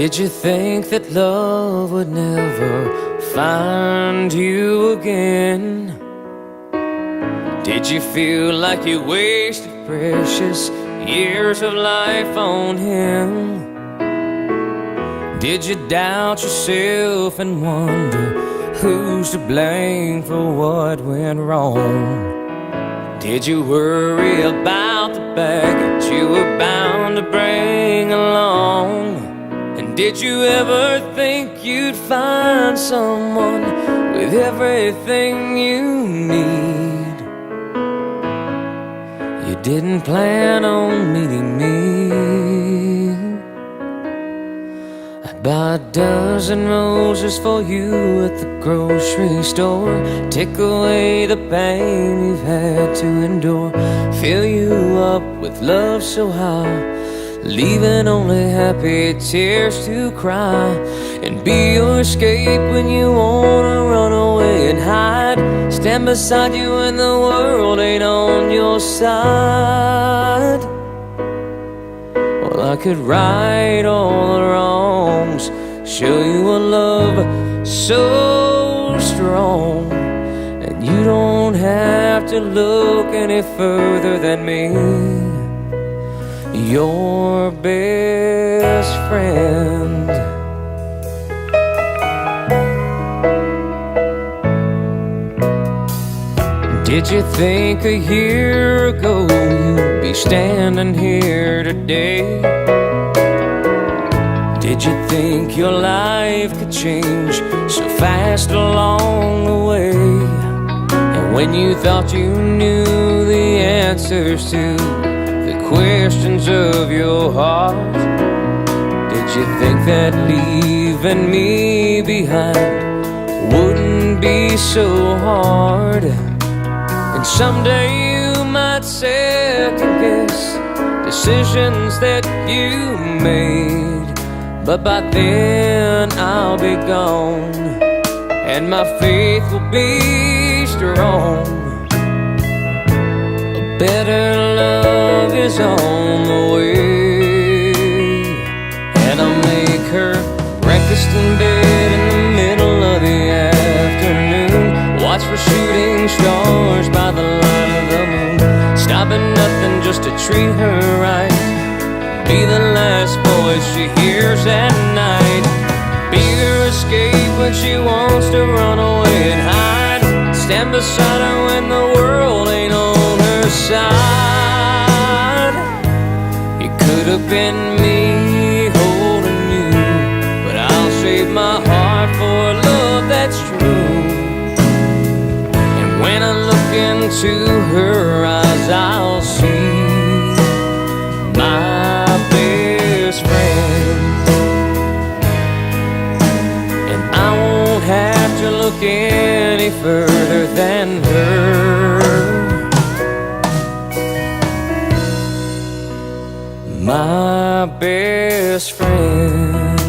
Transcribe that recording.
Did you think that love would never find you again? Did you feel like you wasted precious years of life on him? Did you doubt yourself and wonder who's to blame for what went wrong? Did you worry about the baggage you were bound to bring along? And did you ever think you'd find someone with everything you need? You didn't plan on meeting me. I'd buy a dozen roses for you at the grocery store, take away the pain you've had to endure, fill you up with love so high, leaving only happy tears to cry, and be your escape when you wanna run away and hide, stand beside you when the world ain't on your side. Well, I could right all the wrongs, show you a love so strong, and you don't have to look any further than me, your best friend. Did you think a year ago you'd be standing here today? Did you think your life could change so fast along the way? And when you thought you knew the answers to the questions of your heart, did you think that leaving me behind wouldn't be so hard? And someday you might second guess decisions that you made, but by then I'll be gone and my faith will be strong. A better love is on the way, and I'll make her breakfast in bed in the middle of the afternoon, watch for shooting stars by the light of the moon, stop at nothing just to treat her right, be the last voice she hears at night, be her escape when she wants to run away and hide, stand beside her when the world ain't on her side. It could have been me holding you, but I'll save my heart for a love that's true. And when I look into her eyes, I'll see my best friend, and I won't have to look any further than her, my best friend.